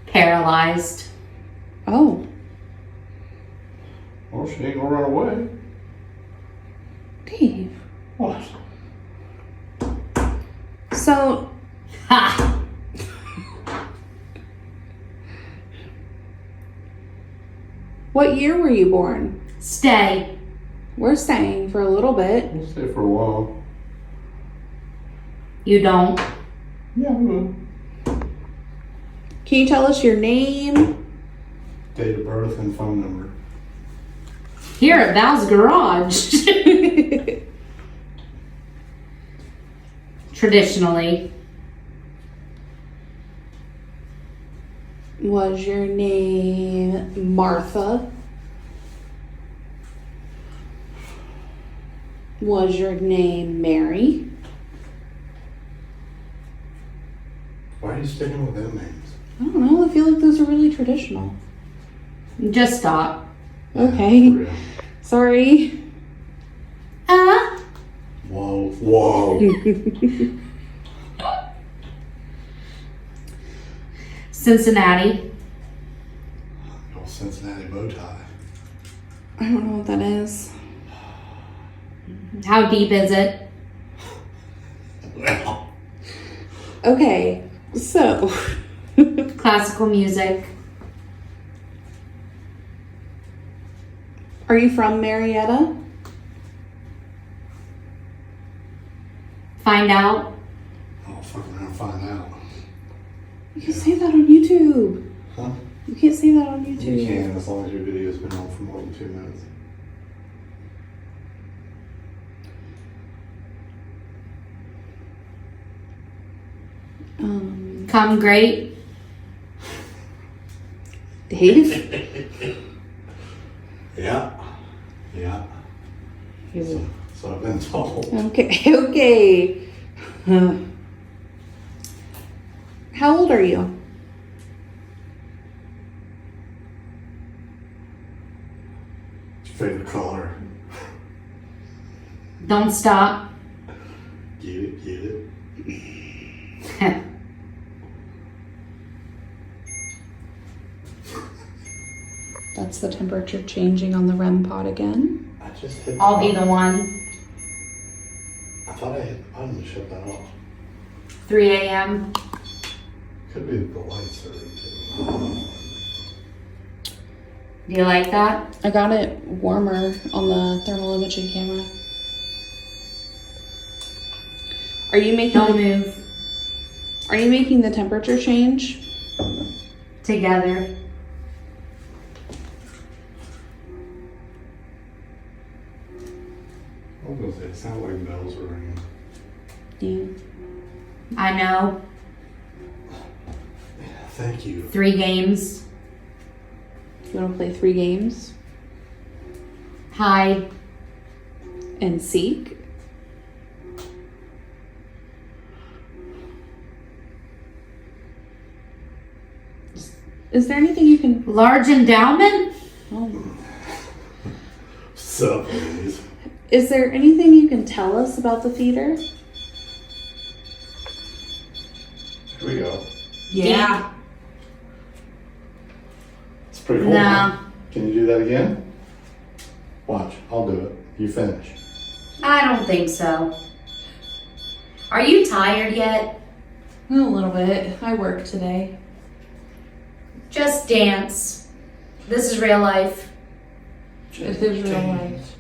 B: Paralyzed.
A: Oh.
E: Well, she ain't gonna run away.
A: Dave.
E: What?
A: So,
B: Ha!
A: what year were you born?
B: Stay.
A: We're staying for a little bit.
E: We'll stay for a while.
B: You don't.
E: Yeah, we will.
A: Can you tell us your name?
E: Date of birth and phone number.
B: Here at Val's Garage. Traditionally.
A: Was your name Martha? Was your name Mary?
E: Why are you sticking with them names?
A: I don't know. I feel like those are really traditional.
B: Just stop.
A: Okay.
E: For real.
A: Sorry.
E: Whoa, whoa.
B: Cincinnati.
E: Your Cincinnati bow tie.
A: I don't know what that is.
B: How deep is it?
E: Well,
A: Okay. So,
B: Classical music.
A: are you from Marietta?
B: Find out.
E: I'll fuck around and find out.
A: You can say that on YouTube.
E: Huh?
A: You can't say that on YouTube.
E: You can, as long as your video's been on for more than 2 minutes.
B: Come great.
A: Dave?
E: Yeah. Yeah. So I've been told.
A: Okay, okay. How old are you?
E: Favorite color.
B: Don't stop.
E: Get it, get it.
A: That's the temperature changing on the REM pod again.
E: I just hit the
B: I'll be the
E: button.
B: one.
E: I thought I hit the button to shut that off.
B: 3 a.m.
E: Could be the lights are.
B: Do you like that?
A: I got it warmer on the thermal imaging camera. Are you making
B: Don't move.
A: Are you making the temperature change?
B: Together.
E: I was gonna say, it sounded like bells were ringing.
A: Yeah.
B: I know.
E: Thank you.
B: 3 games.
A: You want to play 3 games
B: Hide.
A: and seek? Is there anything you can?
B: Large endowment.
A: Oh.
E: Sup, ladies?
A: Is there anything you can tell us about the theater?
E: Here we go.
B: Yeah.
E: It's pretty cool.
B: No.
E: Huh? Can you do that again? Watch, I'll do it. You finish.
B: I don't think so. Are you tired yet?
A: A little bit. I work today.
B: Just dance. This is real life.
A: It is real life.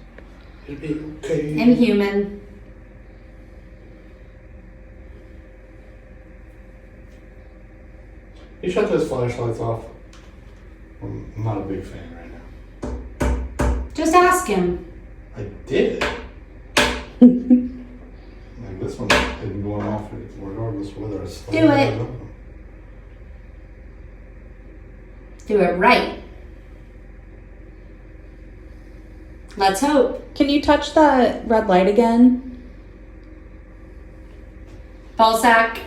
E: It'll be okay.
B: And human.
E: You shut those flashlights off. I'm not a big fan right now.
F: Just ask him.
E: I did. Like this one isn't going off regardless of whether it's
F: Do it. Do it right. Let's hope.
A: Can you touch that red light again?
F: Ball sack.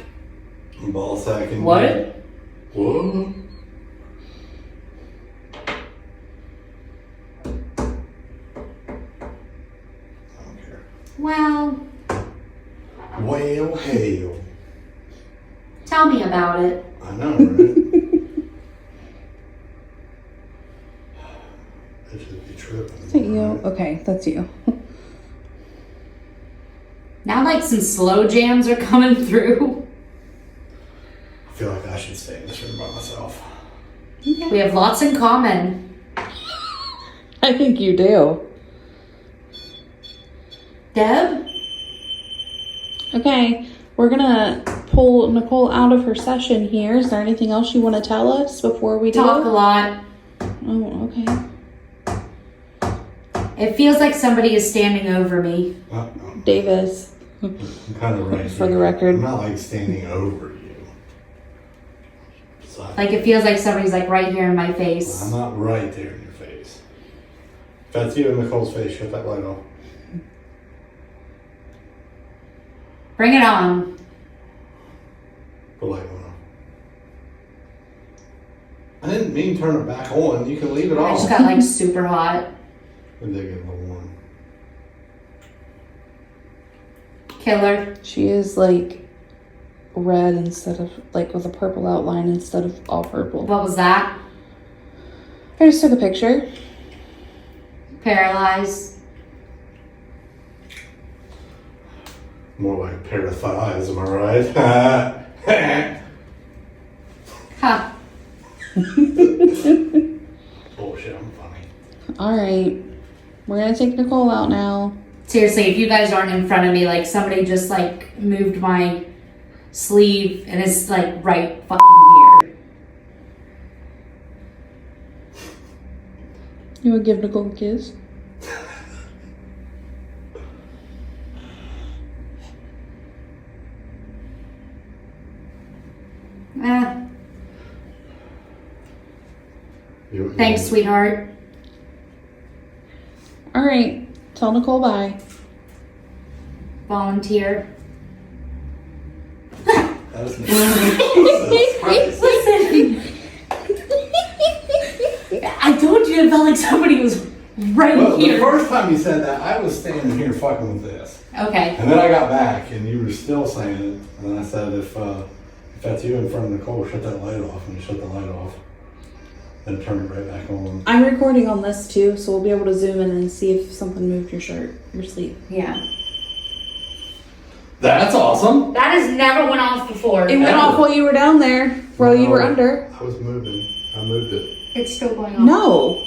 E: Ball sacking.
F: What?
E: Whoa. I don't care.
F: Well,
E: Well, hell.
F: tell me about it.
E: I know, right? It should be tripping.
A: Is it you? Okay, that's you.
F: Now, like, some slow jams are coming through.
E: I feel like I should stay in this room by myself.
F: We have lots in common.
A: I think you do.
F: Deb?
A: Okay, we're gonna pull Nicole out of her session here. Is there anything else you want to tell us before we do?
F: Talk a lot.
A: Oh, okay.
F: It feels like somebody is standing over me.
A: Davis.
E: I'm kind of right
A: For the
E: here.
A: record.
E: I'm not like standing over you. So
F: Like, it feels like somebody's, like, right here in my face.
E: I'm not right there in your face. If that's you in Nicole's face, shut that light off.
F: Bring it on.
E: The light went off. I didn't mean turn it back on. You can leave it
F: I
E: off.
F: just got, like, super hot.
E: It did get a little warm.
F: Killer.
A: She is like red instead of like with a purple outline instead of all purple.
F: What was that?
A: I just took a picture.
F: Paralyzed.
E: More like a pair of thighs, am I right?
F: Huh.
E: Bullshit, I'm funny.
A: All right, we're gonna take Nicole out now.
F: Seriously, if you guys aren't in front of me, like, somebody just, like, moved my sleeve and it's, like, right fucking here.
A: You wanna give Nicole a kiss?
F: Thanks, sweetheart.
A: All right, tell Nicole bye.
F: Volunteer.
E: That's Jesus Christ.
F: Listen. I told you it felt like somebody was right
E: Well, the
F: here.
E: first time you said that, I was standing here fucking with this.
F: Okay.
E: And then I got back, and you were still saying it. And then I said, if that's you in front of Nicole, shut that light off. And you shut the light off. Then turn it right back on.
A: I'm recording on this too, so we'll be able to zoom in and see if something moved your shirt, your sleeve.
F: Yeah.
E: That's awesome.
F: That has never went off before.
A: It went off while you were down there, while you were
E: No,
A: under.
E: I was moving. I moved it.
F: It's still going on.
A: No.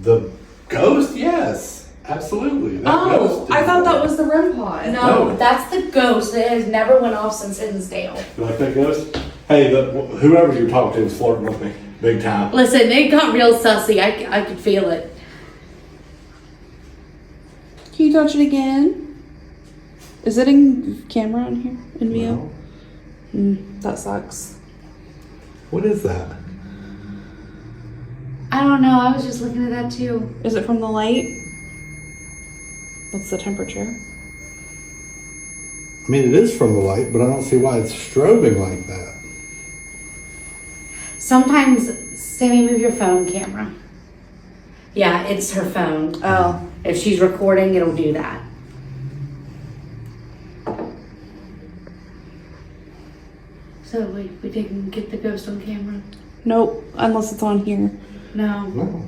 E: The ghost, yes. Absolutely. That
A: Oh,
E: ghost
A: I
E: is-
A: thought that was the REM pod.
F: No,
E: No.
F: that's the ghost that has never went off since Hinsdale.
E: You like that ghost? Hey, whoever you're talking to was flirting with me. Big time.
F: Listen, it got real sussy. I could feel it.
A: Can you touch it again? Is it in camera on here? In view?
E: No.
A: That sucks.
E: What is that?
F: I don't know. I was just looking at that too.
A: Is it from the light? What's the temperature?
E: I mean, it is from the light, but I don't see why it's strobing like that.
F: Sometimes, Sammy, move your phone camera. Yeah, it's her phone.
A: Oh.
F: If she's recording, it'll do that. So we didn't get the ghost on camera?
A: Nope, unless it's on here.
F: No.
E: No.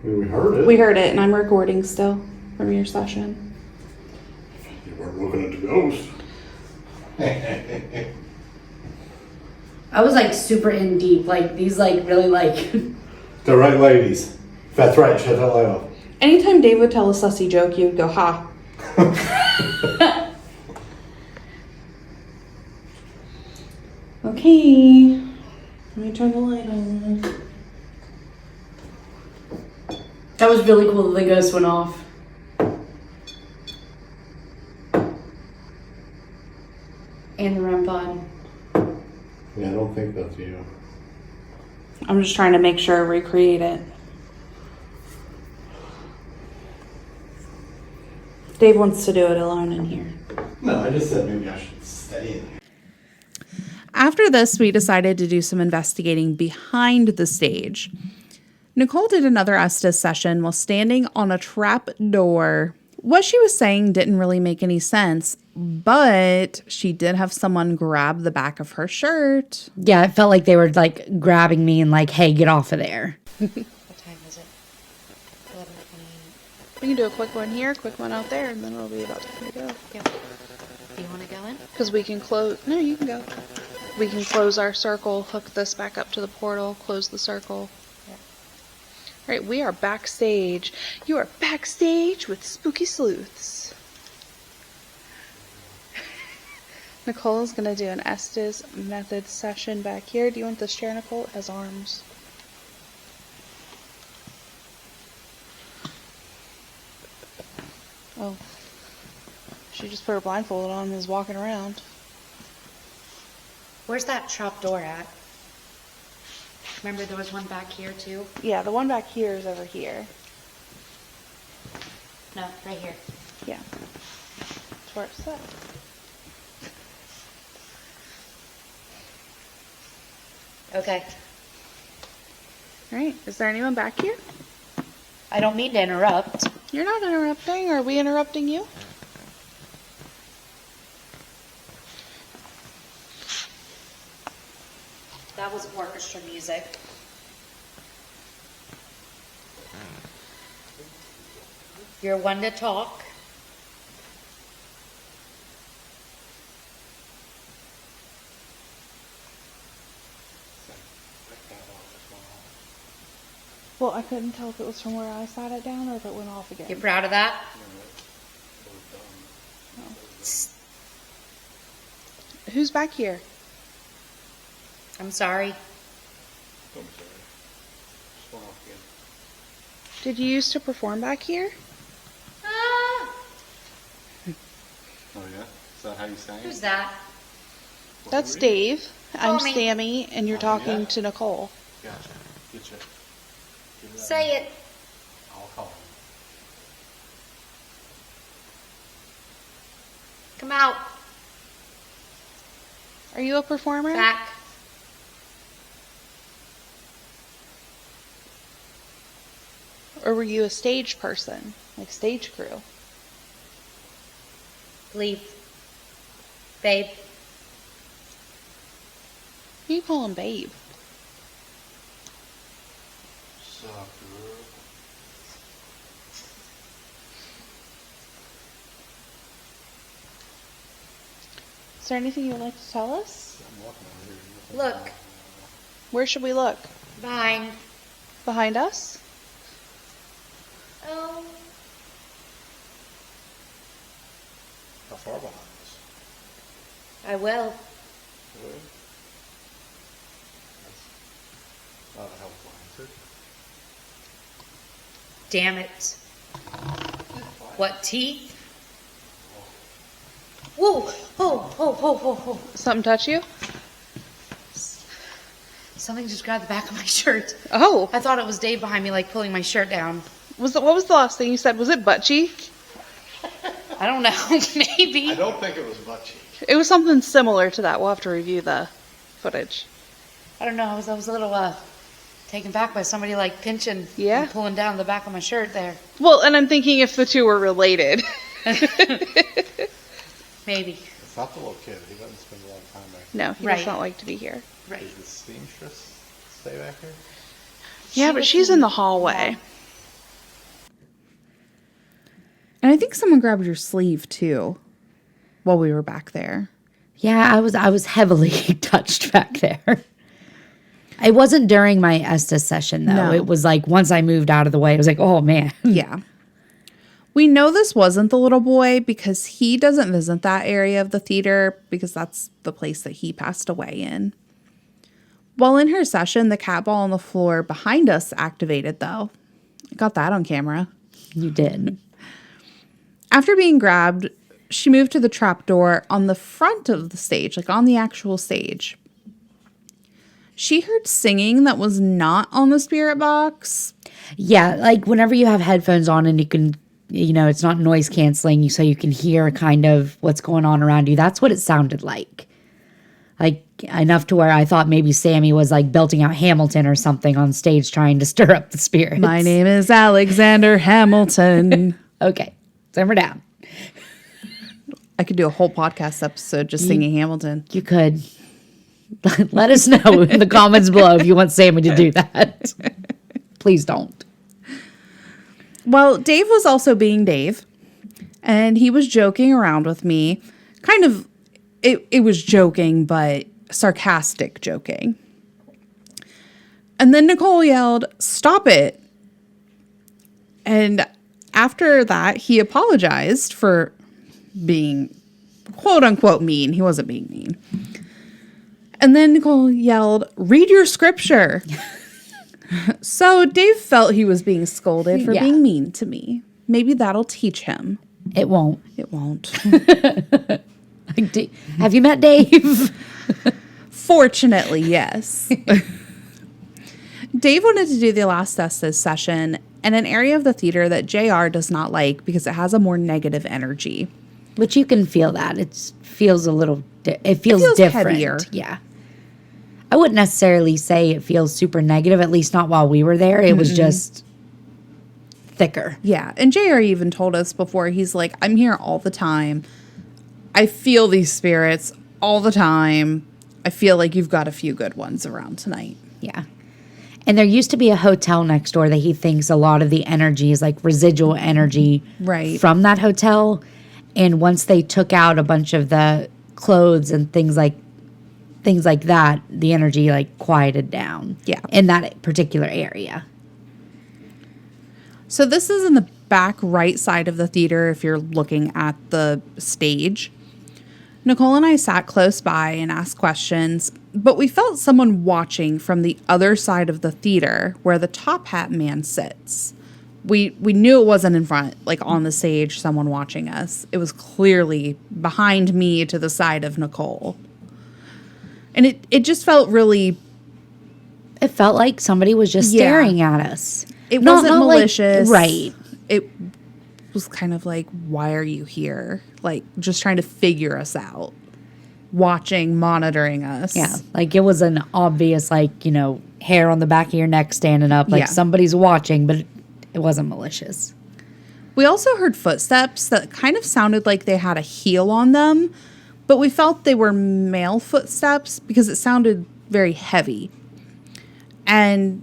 E: I mean, we heard it.
A: We heard it, and I'm recording still from your session.
E: You weren't looking at the ghost.
F: I was like super in deep. Like these like really like.
E: The right ladies. If that's right, shut that light off.
A: Anytime Dave would tell a sussy joke, you would go, ha.
G: Hey, let me turn the light on. That was really cool that the ghost went off. And the REM pod.
E: Yeah, I don't think that's you.
G: I'm just trying to make sure I recreate it. Dave wants to do it alone in here.
E: No, I just said maybe I should stay in here.
A: After this, we decided to do some investigating behind the stage. Nicole did another Estes session while standing on a trap door. What she was saying didn't really make any sense, but she did have someone grab the back of her shirt.
F: Yeah, it felt like they were like grabbing me and like, hey, get off of there.
B: What time is it? 11:28.
D: We can do a quick one here, quick one out there, and then it'll be about time to go.
B: Yeah. Do you want to go in?
D: Because we can close. No, you can go. We can close our circle, hook this back up to the portal, close the circle.
B: Yep.
D: All right, we are backstage. You are backstage with Spooky Sleuths. Nicole is going to do an Estes method session back here. Do you want this chair, Nicole? It has arms. Oh. She just put her blindfold on and is walking around.
B: Where's that trap door at? Remember there was one back here too?
D: Yeah, the one back here is over here.
B: No, right here.
D: Yeah. That's where it's set.
B: Okay.
D: All right. Is there anyone back here?
B: I don't mean to interrupt.
D: You're not interrupting. Are we interrupting you?
B: That was orchestra music. You're one to talk.
D: Well, I couldn't tell if it was from where I sat it down or if it went off again.
B: You proud of that?
D: Who's back here?
B: I'm sorry.
D: Did you used to perform back here?
B: Ah,
E: Oh yeah? Is that how you sang
B: who's
E: it?
B: that?
D: That's Dave. I'm
B: Call me.
D: Sammy, and you're talking
E: yeah.
D: to Nicole.
E: Gotcha. Get you. Give me that
B: Say
E: number.
B: it.
E: I'll call him.
B: Come out.
D: Are you a performer?
B: Back.
D: Or were you a stage person? Like stage crew?
B: Leave. Babe.
D: You call him Babe.
E: Suck, girl.
D: Is there anything you'd like to tell us?
E: I'm walking over here.
B: Look.
D: Where should we look?
B: Behind.
D: Behind us?
B: Oh.
E: How far behind us?
B: I will.
E: Really? That's not a helpful answer.
B: Damn it. What, teeth? Whoa. Whoa.
D: Something touch you?
B: Something just grabbed the back of my shirt.
D: Oh.
B: I thought it was Dave behind me, like pulling my shirt down.
D: What was the last thing you said? Was it butt cheek?
B: I don't know. Maybe.
E: I don't think it was butt cheek.
D: It was something similar to that. We'll have to review the footage.
B: I don't know. I was a little taken back by somebody like pinching
D: Yeah.
B: and pulling down the back of my shirt there.
D: Well, and I'm thinking if the two were related.
B: Maybe.
E: It's not the little kid. He doesn't spend a lot of time back
D: No, he
B: Right.
D: does not like to be here.
B: Right.
E: Does the seamstress stay back here?
D: Yeah, but she's in the hallway.
A: And I think someone grabbed your sleeve too while we were back there.
F: Yeah, I was heavily touched back there. It wasn't during my Estes session though.
A: No.
F: It was like once I moved out of the way, I was like, oh man.
A: Yeah. We know this wasn't the little boy because he doesn't visit that area of the theater because that's the place that he passed away in. While in her session, the cat ball on the floor behind us activated, though. I got that on camera.
F: You did.
A: After being grabbed, she moved to the trapdoor on the front of the stage, like on the actual stage. She heard singing that was not on the spirit box.
F: Yeah, like whenever you have headphones on and you can, it's not noise canceling, so you can hear kind of what's going on around you. That's what it sounded like. Like enough to where I thought maybe Sammy was like belting out Hamilton or something on stage trying to stir up the spirits.
A: My name is Alexander Hamilton.
F: Okay, simmer down.
A: I could do a whole podcast episode just singing Hamilton.
F: You could. Let us know in the comments below if you want Sammy to do that. Please don't.
A: Well, Dave was also being Dave, and he was joking around with me. Kind of, it was joking, but sarcastic joking. And then Nicole yelled, "Stop it." And after that, he apologized for being quote unquote mean. He wasn't being mean. And then Nicole yelled, "Read your scripture." So Dave felt he was being scolded for being mean to me. Maybe that'll teach him.
F: It won't.
A: It won't.
F: Have you met Dave?
A: Fortunately, yes. Dave wanted to do the last Estes session in an area of the theater that JR does not like because it has a more negative energy.
F: Which you can feel that. It feels a little, it feels different.
A: Heavier.
F: Yeah. I wouldn't necessarily say it feels super negative, at least not while we were there. It was just thicker.
A: Yeah. And JR even told us before, he's like, I'm here all the time. I feel these spirits all the time. I feel like you've got a few good ones around tonight.
F: Yeah. And there used to be a hotel next door that he thinks a lot of the energy is like residual energy from that hotel. And once they took out a bunch of the clothes and things like that, the energy like quieted down.
A: Yeah.
F: In that particular area.
A: So this is in the back right side of the theater if you're looking at the stage. Nicole and I sat close by and asked questions, but we felt someone watching from the other side of the theater where the Tophat Man sits. We knew it wasn't in front, like on the stage, someone watching us. It was clearly behind me to the side of Nicole. And it just felt really...
F: It felt like somebody was just staring at us.
A: It wasn't malicious.
F: Like, right.
A: It was kind of like, why are you here? Like, just trying to figure us out. Watching, monitoring us.
F: Yeah. Like, it was an obvious, like, hair on the back of your neck standing up. Like, somebody's watching, but it wasn't malicious.
A: We also heard footsteps that kind of sounded like they had a heel on them, but we felt they were male footsteps because it sounded very heavy. And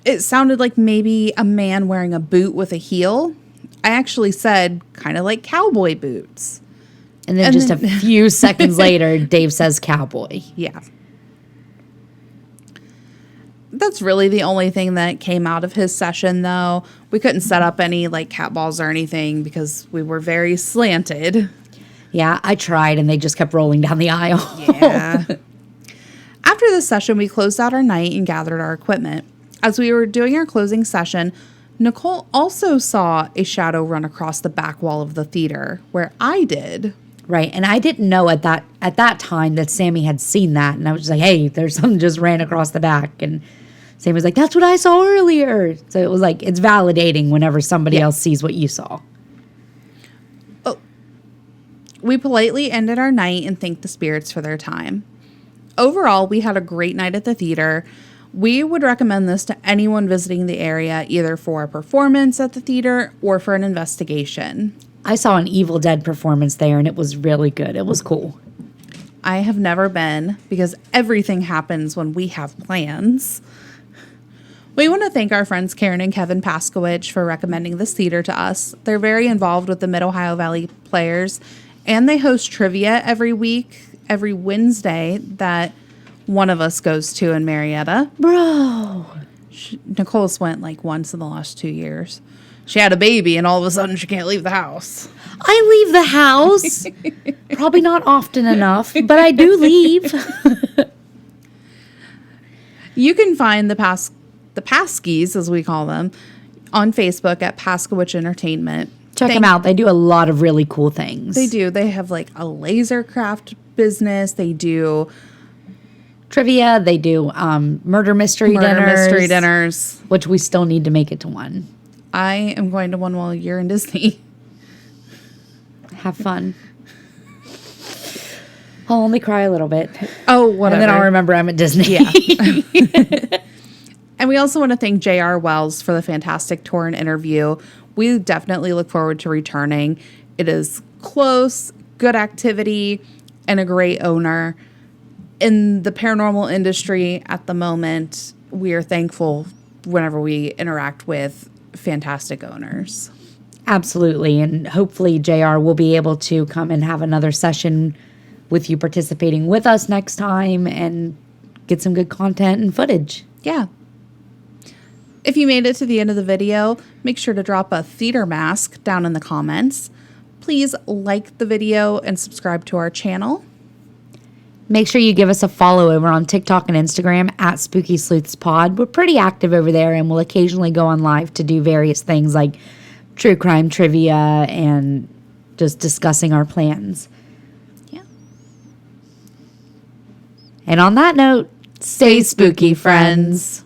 A: it sounded like maybe a man wearing a boot with a heel. I actually said kind of like cowboy boots.
F: And then a few seconds later, Dave says cowboy.
A: Yeah. That's really the only thing that came out of his session, though. We couldn't set up any like cat balls or anything because we were very slanted.
F: Yeah, I tried and they just kept rolling down the aisle.
A: Yeah. After the session, we closed out our night and gathered our equipment. As we were doing our closing session, Nicole also saw a shadow run across the back wall of the theater, where I did.
F: Right, and I didn't know at that time that Sammy had seen that, and I was just like, hey, there's something just ran across the back, and Sammy was like, that's what I saw earlier. So it was like, it's validating whenever somebody else sees what you saw.
A: Oh. We politely ended our night and thanked the spirits for their time. Overall, we had a great night at the theater. We would recommend this to anyone visiting the area, either for a performance at the theater or for an investigation.
F: I saw an Evil Dead performance there, and it was really good. It was cool.
A: I have never been because everything happens when we have plans. We want to thank our friends Karen and Kevin Paskowich for recommending this theater to us. They're very involved with the Mid-Ohio Valley Players, and they host trivia every week, every Wednesday that one of us goes to in Marietta.
F: Bro.
A: Nicole's went like once in the last 2 years. She had a baby and all of a sudden she can't leave the house.
F: I leave the house. Probably not often enough, but I do leave.
A: You can find the Paskies, as we call them, on Facebook at Paskowitch Entertainment.
F: Check them out. They do a lot of really cool things.
A: They do. They have like a laser craft business. They do
F: trivia. They do murder mystery
A: dinners,
F: which we still need to make it to one.
A: I am going to one while you're in Disney.
F: Have fun. I'll only cry a little bit.
A: Oh, whatever.
F: And then I'll remember I'm at Disney.
A: Yeah. And we also want to thank J.R. Wells for the fantastic tour and interview. We definitely look forward to returning. It is close, good activity, and a great owner. In the paranormal industry at the moment, we are thankful whenever we interact with fantastic owners.
F: Absolutely. And hopefully JR will be able to come and have another session with you participating with us next time and get some good content and footage.
A: Yeah. If you made it to the end of the video, make sure to drop a theater mask down in the comments. Please like the video and subscribe to our channel.
F: Make sure you give us a follow over on TikTok and Instagram at Spooky Sleuths Pod. We're pretty active over there, and we'll occasionally go on live to do various things like true crime trivia and just discussing our plans.
A: Yeah.
F: And on that note, stay spooky, friends.